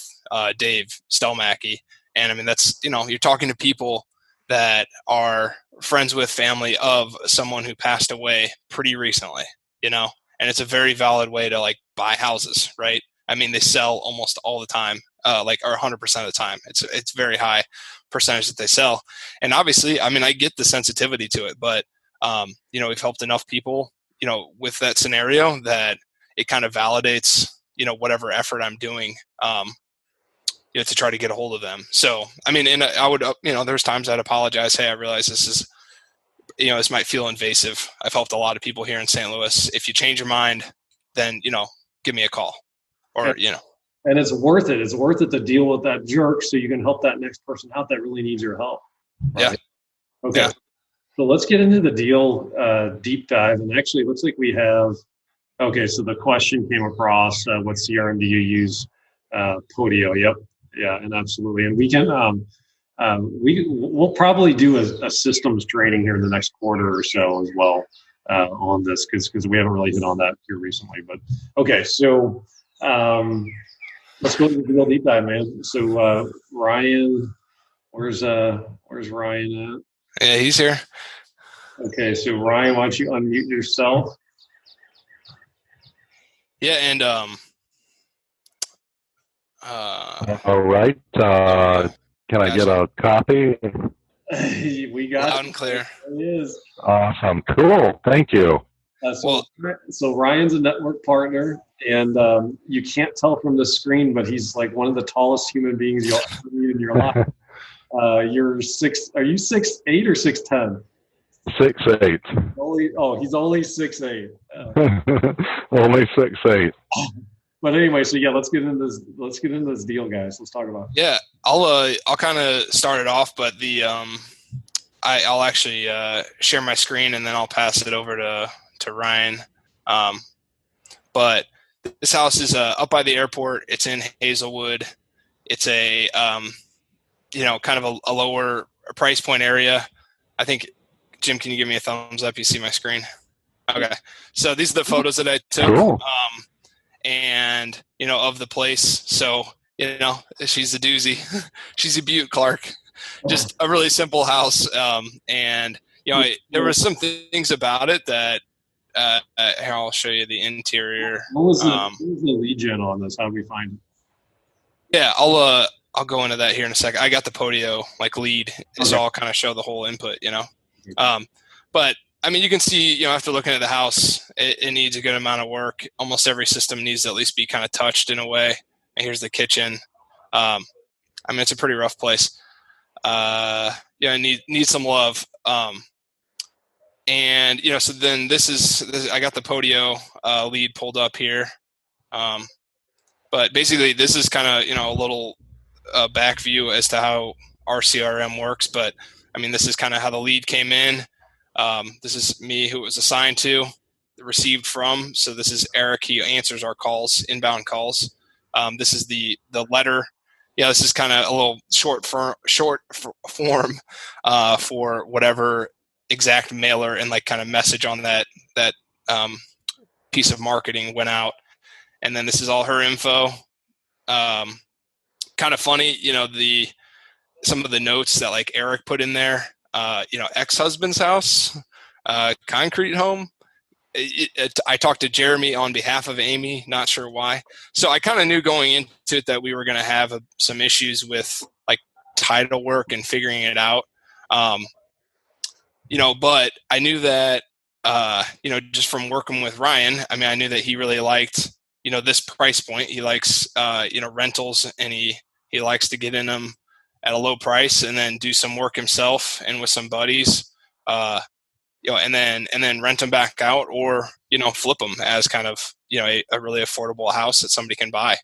Dave Stelmacki, and I mean that's you're talking to people that are friends with family of someone who passed away pretty recently, and it's a very valid way to like buy houses, right? I mean, they sell almost all the time, like, or 100% of the time. It's very high percentage that they sell. And obviously, I mean, I get the sensitivity to it, but, you know, we've helped enough people, you know, with that scenario that it kind of validates, you know, whatever effort I'm doing, you know, to try to get a hold of them. So, I mean, and I would, you know, there's times I'd apologize. Hey, I realize this is, you know, this might feel invasive. I've helped a lot of people here in St. Louis. If you change your mind, then, you know, give me a call, or, you know. And it's worth it. It's worth it to deal with that jerk so you can help that next person out that really needs your help. Right? Yeah. Okay. Yeah. So let's get into the deal deep dive. And actually, it looks like we have, okay, so the question came across, what CRM do you use? Podio. Yep. Yeah, and absolutely. And we can, we'll probably do a systems training here in the next quarter or so as well on this, because we haven't really hit on that here recently. But okay, so let's go to the real deep dive, man. So Ryan, where's Ryan at? Yeah, he's here. Okay, so Ryan, why don't you unmute yourself? Yeah, and all right. Can I get a copy? We got loud and clear. It is. Awesome. Cool. Thank you. So Ryan's a network partner, and you can't tell from the screen, but he's like one of the tallest human beings you'll ever meet in your life. Are you 6'8" or 6'10"? 6'8". He's only 6'8". Only 6'8". But anyway, so yeah, let's get into this deal, guys. Let's talk about it. Yeah, I'll kind of start it off, but I'll actually share my screen, and then I'll pass it over to Ryan. But this house is up by the airport. It's in Hazelwood. It's a you know, kind of a lower price point area. I think, Jim, can you give me a thumbs up? You see my screen? Okay. So these are the photos that I took. Cool. And, you know, of the place. So, you know, she's a doozy. She's a beaut, Clark. Just a really simple house. And, you know, there were some things about it that, here, I'll show you the interior. What was the lead gen on this? How do we find it? Yeah, I'll go into that here in a second. I got the Podio like lead, so I'll kind of show the whole input, you know. But I mean, you can see, you know, after looking at the house, it needs a good amount of work. Almost every system needs to at least be kind of touched in a way. And here's the kitchen. I mean, it's a pretty rough place. Yeah, I need some love. And, you know, so then this I got the Podio lead pulled up here. But basically, this is kind of, you know, a little back view as to how our CRM works. But, I mean, this is kind of how the lead came in. This is me, who it was assigned to, received from. So this is Eric. He answers our calls, inbound calls. This is the letter. Yeah, this is kind of a little short form for whatever exact mailer and like kind of message on that piece of marketing went out. And then this is all her info. Kind of funny, you know, some of the notes that like Eric put in there. You know, ex-husband's house, concrete home. I talked to Jeremy on behalf of Amy, not sure why. So I kind of knew going into it that we were going to have some issues with like title work and figuring it out. You know, but I knew that, you know, just from working with Ryan, I mean, I knew that he really liked, you know, this price point. He likes, you know, rentals, and he likes to get in them at a low price and then do some work himself and with some buddies, you know, and then rent them back out, or, you know, flip them as kind of, you know, a really affordable house that somebody can buy.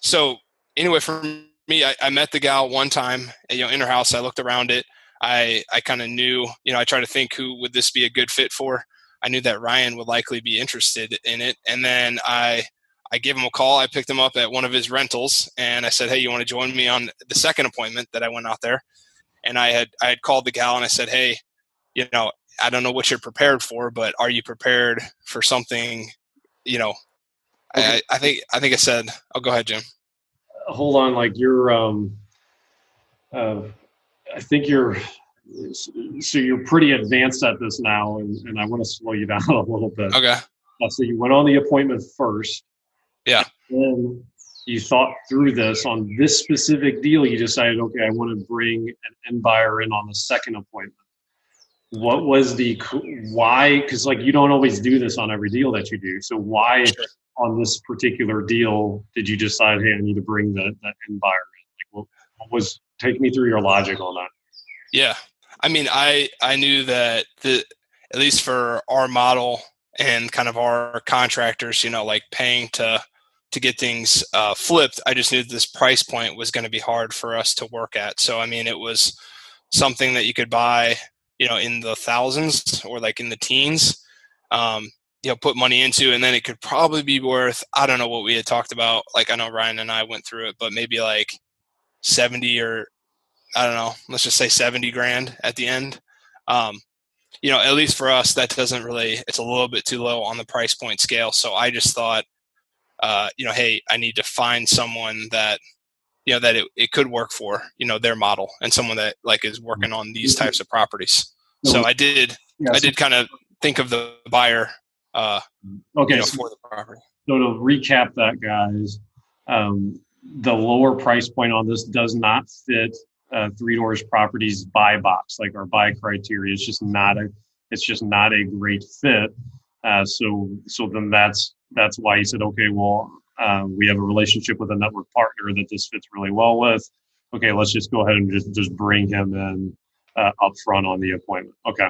So anyway, for me, I met the gal one time, you know, in her house. I looked around it. I kind of knew, you know, I tried to think, who would this be a good fit for? I knew that Ryan would likely be interested in it. And then I gave him a call. I picked him up at one of his rentals, and I said, hey, you want to join me on the second appointment that I went out there? And I had called the gal, and I said, hey, you know, I don't know what you're prepared for, but are you prepared for something, you know? Okay. I think I said, oh, go ahead, Jim. Hold on. Like I think you're pretty advanced at this now, and I want to slow you down a little bit. Okay. So you went on the appointment first, Yeah. Then you thought through this on this specific deal. You decided, okay, I want to bring an end buyer in on the second appointment. What was why? Because like you don't always do this on every deal that you do. So why Sure. on this particular deal did you decide, hey, I need to bring that end buyer in? Like, what was? Take me through your logic on that. Yeah. I mean, I knew that at least for our model and kind of our contractors, like paying to get things flipped, I just knew this price point was going to be hard for us to work at. So, I mean, it was something that you could buy, in the thousands or like in the teens, put money into, and then it could probably be worth, I don't know what we had talked about. Like, I know Ryan and I went through it, but maybe like 70 or I don't know, let's just say 70 grand at the end. At least for us, that doesn't really, it's a little bit too low on the price point scale. So I just thought, hey, I need to find someone that, that it could work for, their model, and someone that like is working on these types of properties. So I did kind of think of the buyer, okay, for the property. So to recap that, guys, the lower price point on this does not fit Three Doors Properties buy box, like our buy criteria. It's just not a great fit. So then that's why he said, okay, well, we have a relationship with a network partner that this fits really well with. Okay, let's just go ahead and just bring him in up front on the appointment. Okay,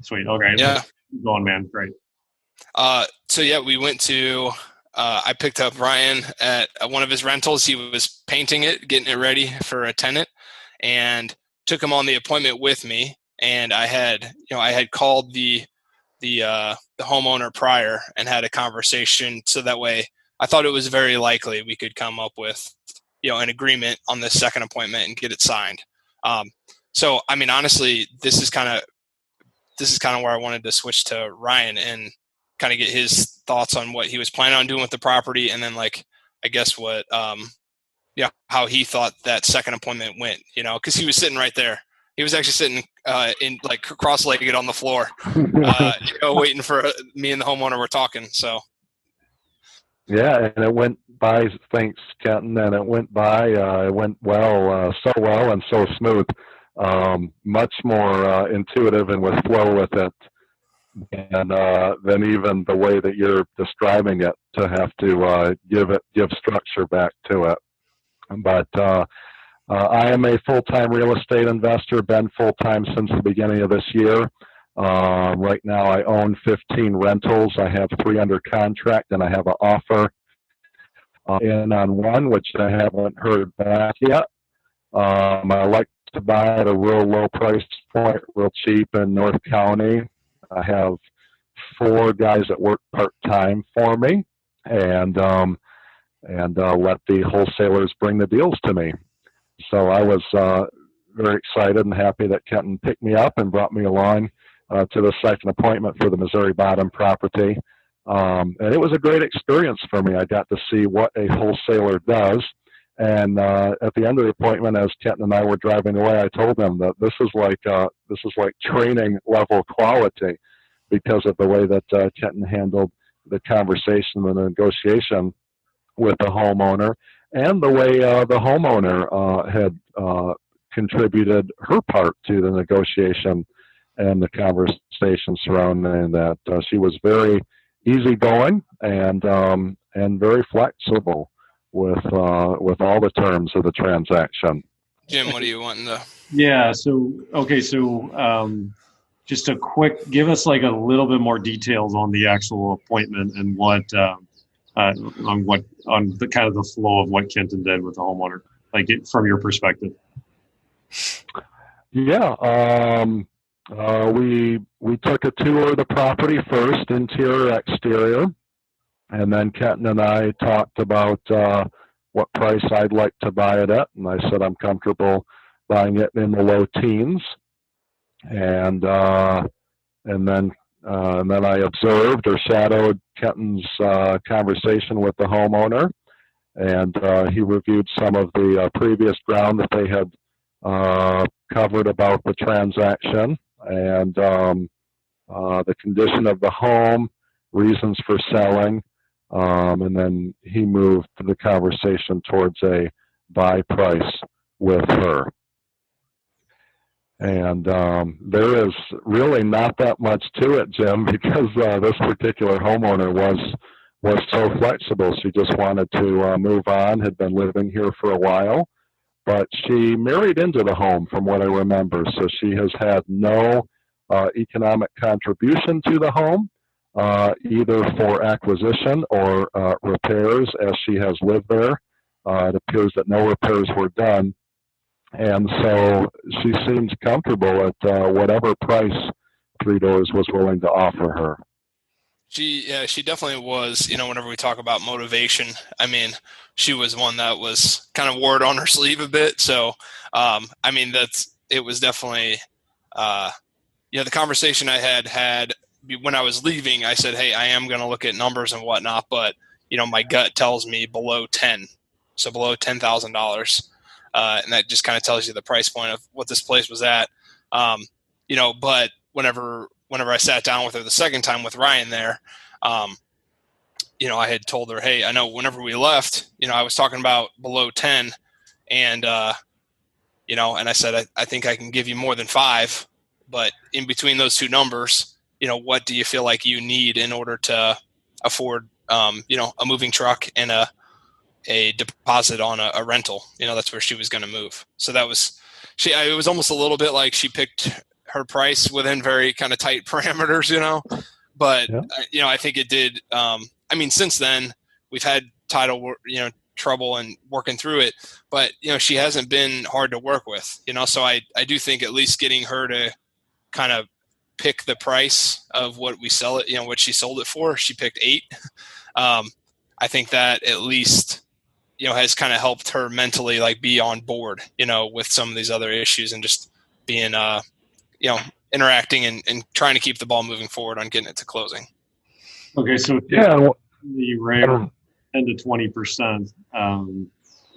sweet. Okay, yeah, keep going, man. Great. So yeah, we went to. I picked up Ryan at one of his rentals. He was painting it, getting it ready for a tenant, and took him on the appointment with me. And I had called the homeowner prior and had a conversation, so that way I thought it was very likely we could come up with an agreement on this second appointment and get it signed. So I mean, honestly, this is kind of where I wanted to switch to Ryan and kind of get his thoughts on what he was planning on doing with the property, and then like I guess what how he thought that second appointment went, because he was sitting right there. He was actually sitting in like cross-legged on the floor, waiting for me and the homeowner were talking. So yeah, and it went by. Thanks, Kenton. And it went by. It went well, so well and so smooth. Much more intuitive and with flow with it, and than even the way that you're describing it, to have to give structure back to it. But I am a full-time real estate investor, been full-time since the beginning of this year. Right now I own 15 rentals. I have 3 under contract, and I have an offer in on one, which I haven't heard back yet. I like to buy at a real low price point, real cheap in North County. I have 4 guys that work part-time for me, and let the wholesalers bring the deals to me. So I was very excited and happy that Kenton picked me up and brought me along to the second appointment for the Missouri Bottom property. And it was a great experience for me. I got to see what a wholesaler does. And at the end of the appointment, as Kenton and I were driving away, I told them that this is like training level quality, because of the way that Kenton handled the conversation and the negotiation with the homeowner, and the way the homeowner had contributed her part to the negotiation and the conversation surrounding that. She was very easygoing and very flexible with all the terms of the transaction. Jim, what are you wanting to? Yeah. So okay. So just a quick, give us like a little bit more details on the actual appointment and what. On the kind of the flow of what Kenton did with the homeowner, like from your perspective. Yeah, we took a tour of the property first, interior, exterior, and then Kenton and I talked about what price I'd like to buy it at, and I said I'm comfortable buying it in the low teens, and then I observed or shadowed Kenton's conversation with the homeowner, and he reviewed some of the previous ground that they had covered about the transaction, and the condition of the home, reasons for selling, And then he moved the conversation towards a buy price with her. And there is really not that much to it, Jim, because this particular homeowner was so flexible. She just wanted to move on, had been living here for a while, but she married into the home from what I remember. So she has had no economic contribution to the home, either for acquisition or repairs, as she has lived there. It appears that no repairs were done. And so she seems comfortable at whatever price Three Doors was willing to offer her. She definitely was, whenever we talk about motivation, I mean, she was one that was kind of wore it on her sleeve a bit. So, it was definitely, the conversation I had when I was leaving, I said, hey, I am going to look at numbers and whatnot, but, my gut tells me below 10, so below $10,000. And that just kind of tells you the price point of what this place was at. But whenever I sat down with her the second time with Ryan there, I had told her, hey, I know whenever we left, I was talking about below 10 and, and I said, I think I can give you more than 5, but in between those two numbers, what do you feel like you need in order to afford, a moving truck and a deposit on a rental? That's where she was going to move. So that was, it was almost a little bit like she picked her price within very kind of tight parameters, but yeah. I think it did. Since then we've had title, trouble and working through it, but she hasn't been hard to work with, so I do think at least getting her to kind of pick the price of what we sell it, what she sold it for. She picked 8. I think that at least, has kind of helped her mentally like be on board, with some of these other issues and just being, interacting and trying to keep the ball moving forward on getting it to closing. Okay. So yeah, the rare 10 to 20%,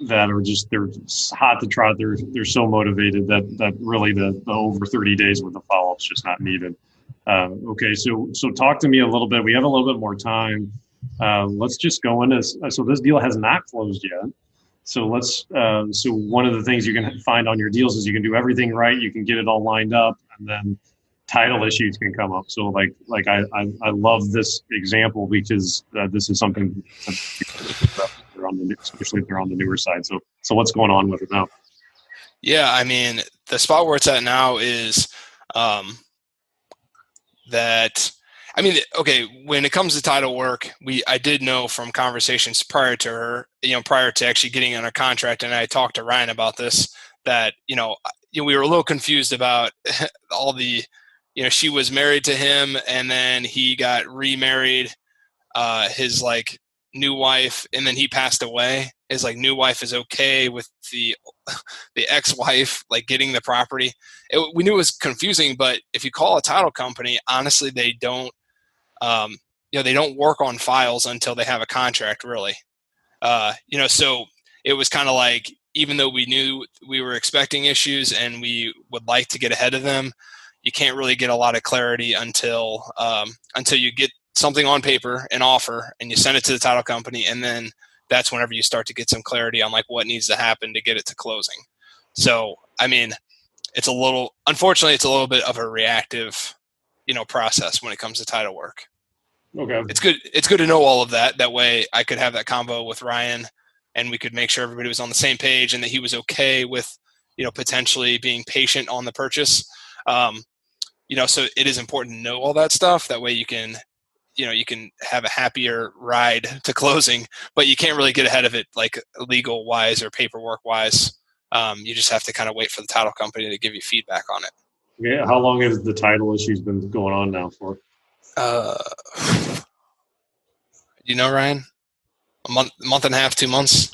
that are just, they're hot to trot. They're so motivated that really the over 30 days worth of follow-up's just not needed. Okay. So talk to me a little bit. We have a little bit more time. Let's just go into, so this deal has not closed yet. So so one of the things you can find on your deals is you can do everything right. You can get it all lined up, and then title issues can come up. So I love this example because this is something especially if they're on the newer side. So what's going on with it now? Yeah. The spot where it's at now is, when it comes to title work, I did know from conversations prior to her, prior to actually getting on a contract, and I talked to Ryan about this, that, we were a little confused about all the, she was married to him and then he got remarried, his like new wife, and then he passed away. His like new wife is okay with the ex-wife like getting the property. We knew it was confusing, but if you call a title company, honestly, they don't, they don't work on files until they have a contract, really. So it was kind of like, even though we knew we were expecting issues and we would like to get ahead of them, you can't really get a lot of clarity until you get something on paper, an offer, and you send it to the title company. And then that's whenever you start to get some clarity on like what needs to happen to get it to closing. So, unfortunately, it's a little bit of a reactive, process when it comes to title work. Okay. It's good to know all of that. That way I could have that convo with Ryan and we could make sure everybody was on the same page and that he was okay with, potentially being patient on the purchase. So it is important to know all that stuff. That way you can have a happier ride to closing, but you can't really get ahead of it like legal wise or paperwork wise. You just have to kind of wait for the title company to give you feedback on it. Okay. How long has the title issues been going on now for? Ryan? A month and a half, 2 months?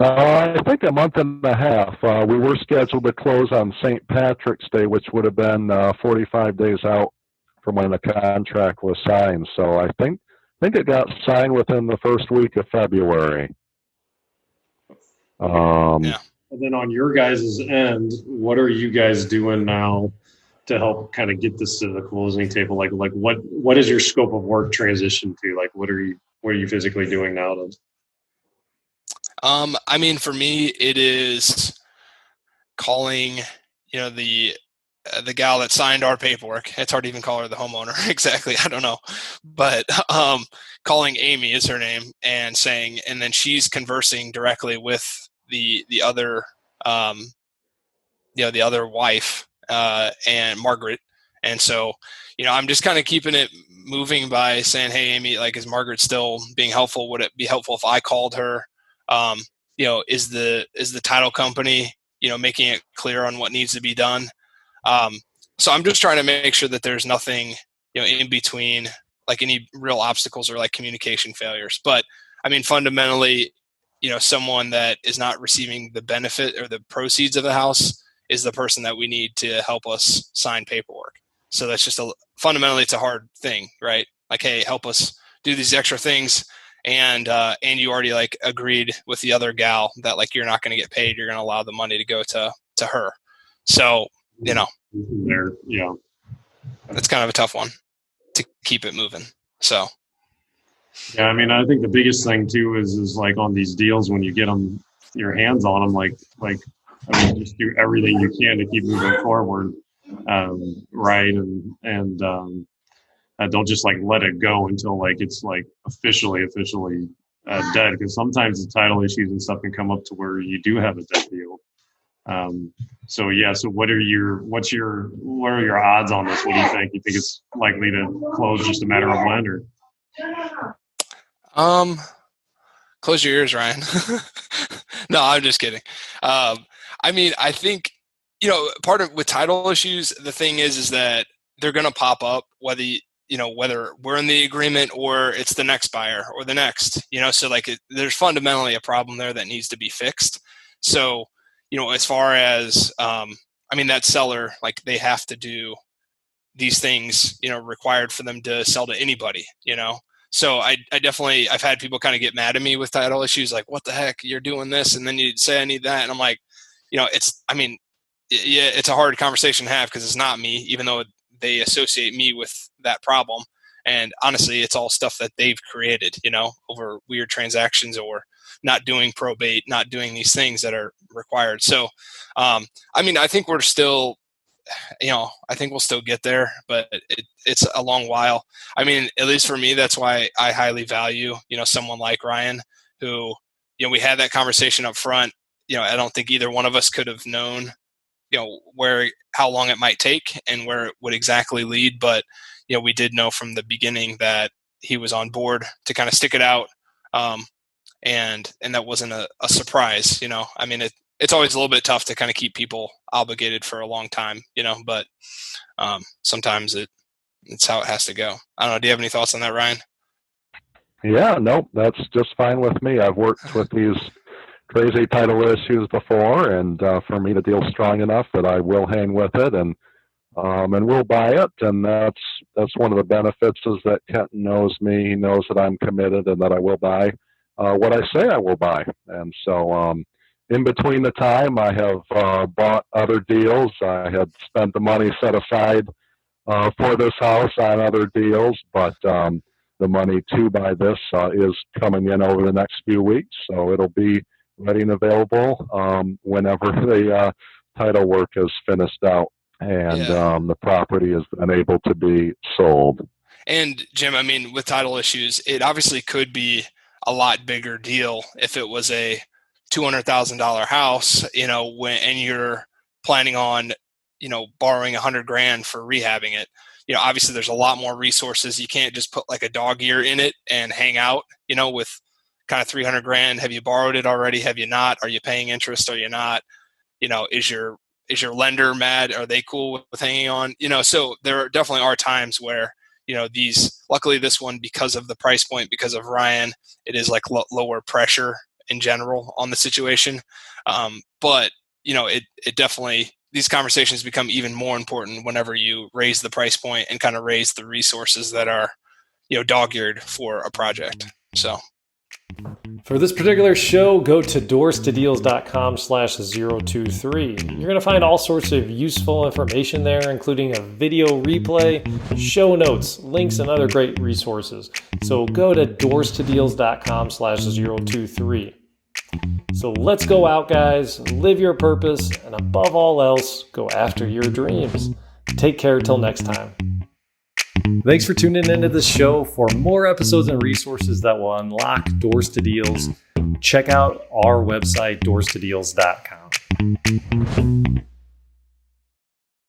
I think a month and a half. We were scheduled to close on St. Patrick's Day, which would have been 45 days out from when the contract was signed. So I think it got signed within the first week of February. Yeah. And then on your guys' end, what are you guys doing now to help kind of get this to the closing table? Like what is your scope of work transition to? Like, what are you what are you physically doing now to? I mean, for me, it is calling, the gal that signed our paperwork. It's hard to even call her the homeowner. Exactly. I don't know. But calling Amy is her name and saying, and then she's conversing directly with the other, the other wife, and Margaret. And so, I'm just kind of keeping it moving by saying, hey, Amy, like, is Margaret still being helpful? Would it be helpful if I called her? Is the title company, making it clear on what needs to be done? So I'm just trying to make sure that there's nothing, in between, like any real obstacles or like communication failures. But I mean, fundamentally, someone that is not receiving the benefit or the proceeds of the house is the person that we need to help us sign paperwork. So that's just fundamentally, it's a hard thing, right? Like, hey, help us do these extra things. And you already like agreed with the other gal that like, you're not going to get paid. You're going to allow the money to go to her. So, There, yeah. it's kind of a tough one to keep it moving. So, Yeah, I mean, I think the biggest thing too is like on these deals when you get them, your hands on them, like I mean, just do everything you can to keep moving forward, right? And don't just like let it go until like it's like officially dead. Because sometimes the title issues and stuff can come up to where you do have a dead deal. So yeah, so what are your odds on this? What do you think? You think it's likely to close just a matter of when, or? Close your ears, Ryan. No, I'm just kidding. I mean, I think, part of with title issues, the thing is that they're going to pop up whether we're in the agreement or it's the next buyer or the next, so like there's fundamentally a problem there that needs to be fixed. So, as far as, I mean, that seller, like they have to do these things, required for them to sell to anybody, So I definitely, I've had people kind of get mad at me with title issues. Like, what the heck, you're doing this. And then you say, I need that. And I'm like, it's a hard conversation to have because it's not me, even though they associate me with that problem. And honestly, it's all stuff that they've created, over weird transactions or not doing probate, not doing these things that are required. So, I think we're still, I think we'll still get there, but it's a long while. I mean, at least for me, that's why I highly value, someone like Ryan, who, we had that conversation up front. I don't think either one of us could have known, how long it might take and where it would exactly lead. But, we did know from the beginning that he was on board to kind of stick it out. And that wasn't a surprise, I mean, it's always a little bit tough to kind of keep people obligated for a long time, but sometimes it's how it has to go. I don't know. Do you have any thoughts on that, Ryan? Yeah, nope, that's just fine with me. I've worked with these crazy title issues before, and for me, the deal's strong enough that I will hang with it and we'll buy it. And that's one of the benefits is that Kenton knows me. He knows that I'm committed and that I will buy what I say I will buy. And so in between the time, I have bought other deals. I had spent the money set aside for this house on other deals, but the money to buy this is coming in over the next few weeks. So it'll be ready and available whenever the title work is finished out and the property is then able to be sold. And Jim, I mean, with title issues, it obviously could be a lot bigger deal if it was a $200,000 house, and you're planning on, borrowing $100,000 for rehabbing it. Obviously there's a lot more resources. You can't just put like a dog ear in it and hang out, with kind of $300,000. Have you borrowed it already? Have you not? Are you paying interest? Are you not? Is your lender mad? Are they cool with hanging on? So there definitely are times where, luckily this one, because of the price point, because of Ryan, it is like lower pressure in general on the situation. But it definitely, these conversations become even more important whenever you raise the price point and kind of raise the resources that are, dog-eared for a project. So. For this particular show, go to doorstodeals.com/023. You're going to find all sorts of useful information there, including a video replay, show notes, links, and other great resources. So go to doorstodeals.com/023. So let's go out, guys, live your purpose, and above all else, go after your dreams. Take care till next time. Thanks for tuning into this show. For more episodes and resources that will unlock Doors to Deals, check out our website, doorstodeals.com.